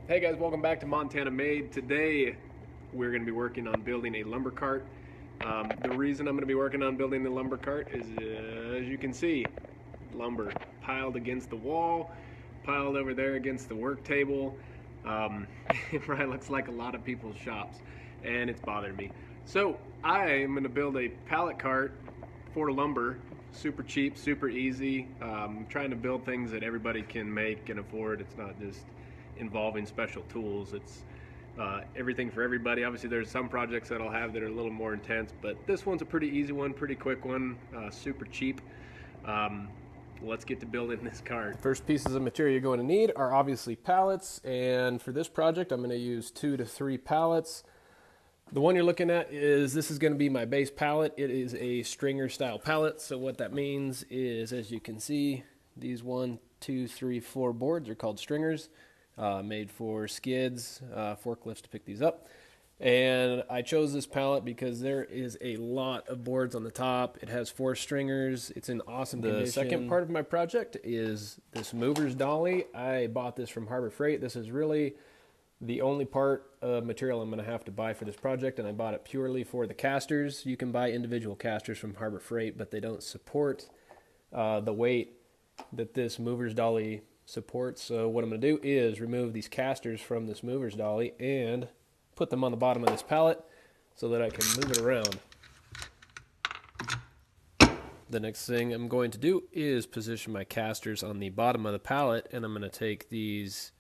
Hey guys, welcome back to Montana Made. Today we're going to be working on building a lumber cart. The reason I'm going to be working on building the lumber cart is, as you can see, lumber piled against the wall, piled over there against the work table. It probably looks like a lot of people's shops, and it's bothering me. So I am going to build a pallet cart for lumber. Super cheap, super easy. Trying to build things that everybody can make and afford. It's not just involving special tools. It's everything for everybody. Obviously there's some projects that I'll have that are a little more intense, but this one's a pretty easy one, pretty quick one, super cheap. Let's get to building this cart. First pieces of material you're going to need are obviously pallets, and for this project I'm going to use 2 to 3 pallets. The one you're looking at this is going to be my base pallet. It is a stringer style pallet, so what that means is, as you can see, these 1, 2, 3, 4 boards are called stringers. Made for skids, forklifts to pick these up. And I chose this pallet because there is a lot of boards on the top. It has 4 stringers. It's in awesome condition. The second part of my project is this mover's dolly. I bought this from Harbor Freight. This is really the only part of material I'm going to have to buy for this project, and I bought it purely for the casters. You can buy individual casters from Harbor Freight, but they don't support the weight that this mover's dolly supports. So what I'm going to do is remove these casters from this mover's dolly and put them on the bottom of this pallet so that I can move it around. The next thing I'm going to do is position my casters on the bottom of the pallet, and I'm going to take these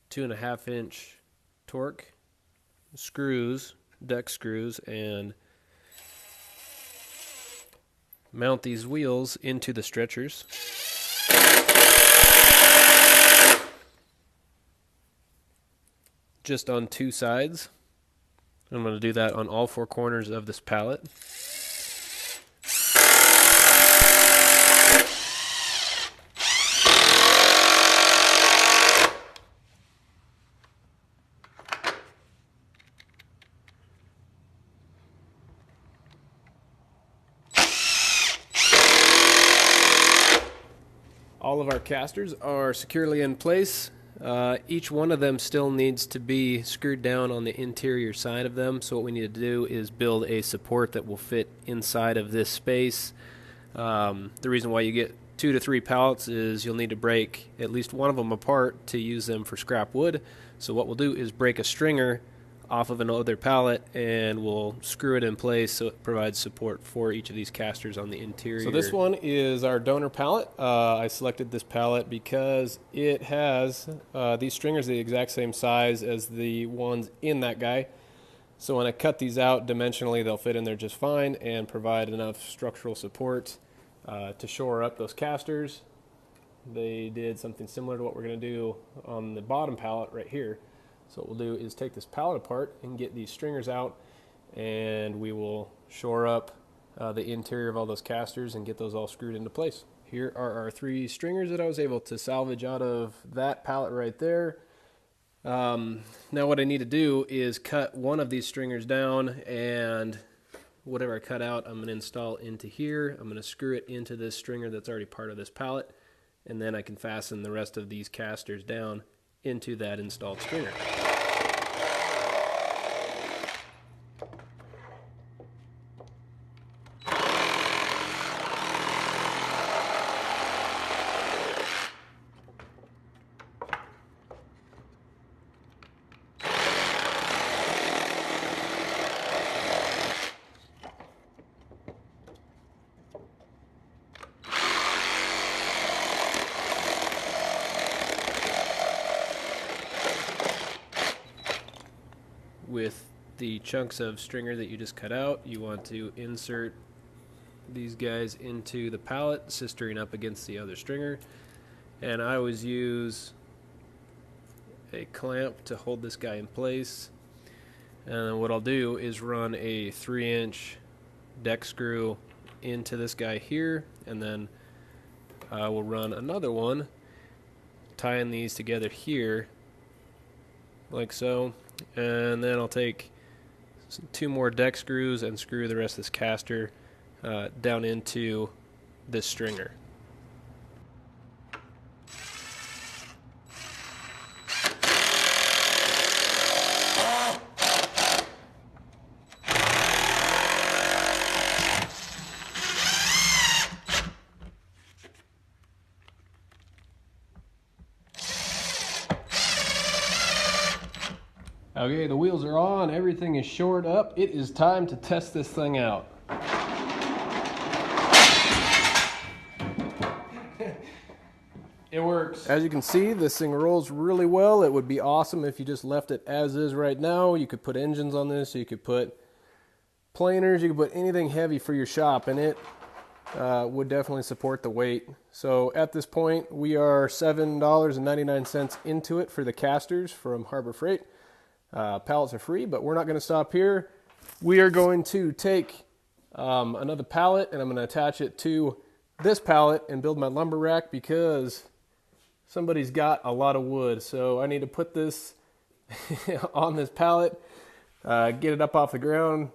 2.5 inch torque screws, Decj screws, and mount these wheels into the stretchers. Just on 2 sides. I'm going to do that on all 4 corners of this pallet. All of our casters are securely in place. Each one of them still needs to be screwed down on the interior side of them, so what we need to do is build a support that will fit inside of this space. The reason why you get 2 to 3 pallets is you'll need to break at least one of them apart to use them for scrap wood. So what we'll do is break a stringer off of another pallet, and we'll screw it in place so it provides support for each of these casters on the interior. So this one is our donor pallet. I selected this pallet because it has these stringers the exact same size as the ones in that guy. So when I cut these out dimensionally, they'll fit in there just fine and provide enough structural support to shore up those casters. They did something similar to what we're going to do on the bottom pallet right here. So what we'll do is take this pallet apart and get these stringers out, and we will shore up the interior of all those casters and get those all screwed into place. Here are our 3 stringers that I was able to salvage out of that pallet right there. Now what I need to do is cut one of these stringers down, and whatever I cut out I'm going to install into here. I'm going to screw it into this stringer that's already part of this pallet, and then I can fasten the rest of these casters down into that installed stringer. With the chunks of stringer that you just cut out, you want to insert these guys into the pallet, sistering up against the other stringer. And I always use a clamp to hold this guy in place. And then what I'll do is run a 3-inch Decj screw into this guy here, and then I will run another one, tying these together here, like so. And then I'll take 2 more Decj screws and screw the rest of this caster down into this stringer. Okay, the wheels are on, everything is shored up. It is time to test this thing out. It works. As you can see, this thing rolls really well. It would be awesome if you just left it as is right now. You could put engines on this, you could put planers, you could put anything heavy for your shop, and it would definitely support the weight. So at this point, we are $7.99 into it for the casters from Harbor Freight. Pallets are free, but we're not going to stop here. We are going to take another pallet, and I'm going to attach it to this pallet and build my lumber rack because somebody's got a lot of wood. So I need to put this on this pallet, get it up off the ground,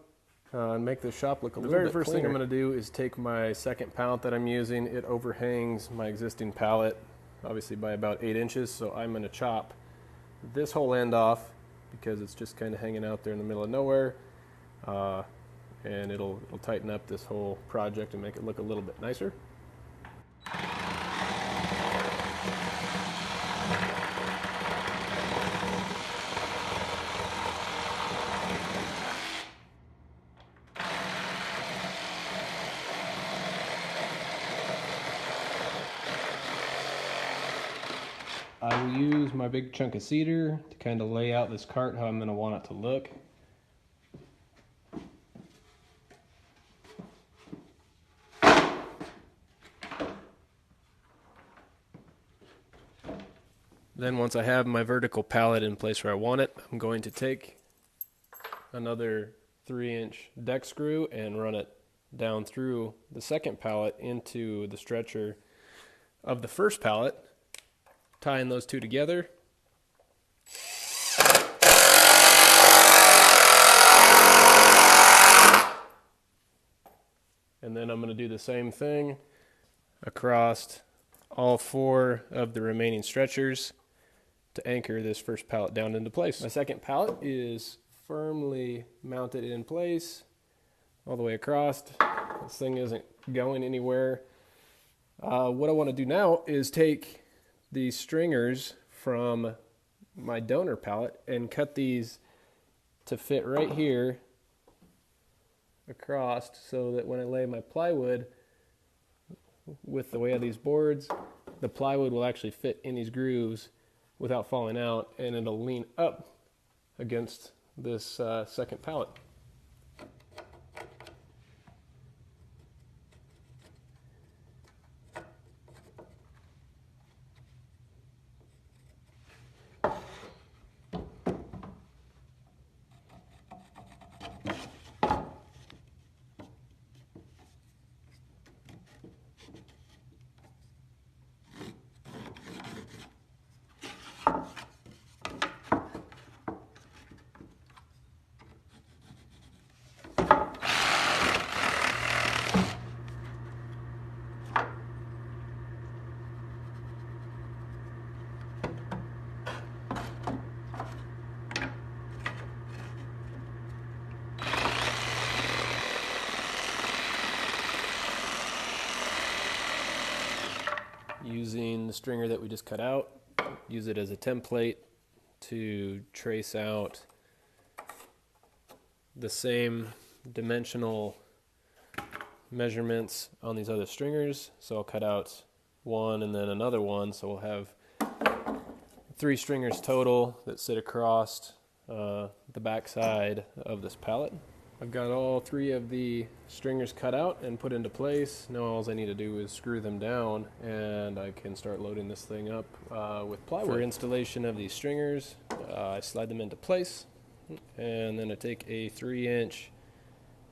and make the shop look a little bit cleaner. The very first thing I'm going to do is take my second pallet that I'm using. It overhangs my existing pallet, obviously by about 8 inches. So I'm going to chop this whole end off because it's just kind of hanging out there in the middle of nowhere. And it'll tighten up this whole project and make it look a little bit nicer. I will use my big chunk of cedar to kind of lay out this cart how I'm going to want it to look. Then once I have my vertical pallet in place where I want it, I'm going to take another 3-inch deck screw and run it down through the second pallet into the stretcher of the first pallet, tying those two together. And then I'm going to do the same thing across all 4 of the remaining stretchers to anchor this first pallet down into place. My second pallet is firmly mounted in place all the way across. This thing isn't going anywhere. What I want to do now is take these stringers from my donor pallet and cut these to fit right here across so that when I lay my plywood with the way of these boards, the plywood will actually fit in these grooves without falling out, and it'll lean up against this second pallet. Using the stringer that we just cut out, use it as a template to trace out the same dimensional measurements on these other stringers. So I'll cut out one and then another one, so we'll have 3 stringers total that sit across the back side of this pallet. I've got all 3 of the stringers cut out and put into place. Now all I need to do is screw them down and I can start loading this thing up with plywood. For installation of these stringers, I slide them into place, and then I take a 3-inch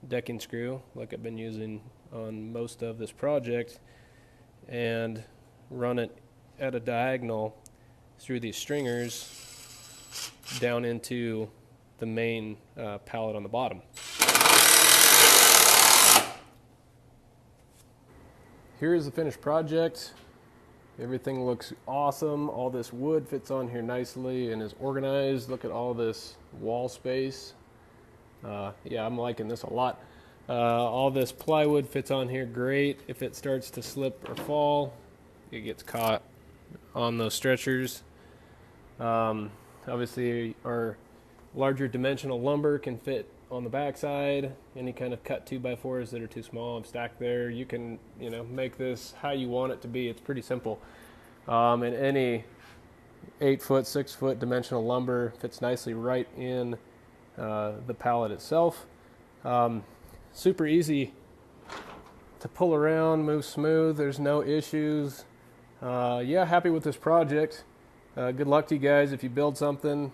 decking screw like I've been using on most of this project and run it at a diagonal through these stringers down into the main pallet on the bottom. Here is the finished project. Everything looks awesome. All this wood fits on here nicely and is organized. Look at all this wall space. Yeah, I'm liking this a lot. All this plywood fits on here great. If it starts to slip or fall, it gets caught on those stretchers. Obviously our Larger dimensional lumber can fit on the backside. Any kind of cut 2x4s that are too small and stacked there, you can, make this how you want it to be. It's pretty simple. And any 8-foot, 6-foot dimensional lumber fits nicely right in the pallet itself. Super easy to pull around, move smooth. There's no issues. Yeah, happy with this project. Good luck to you guys if you build something.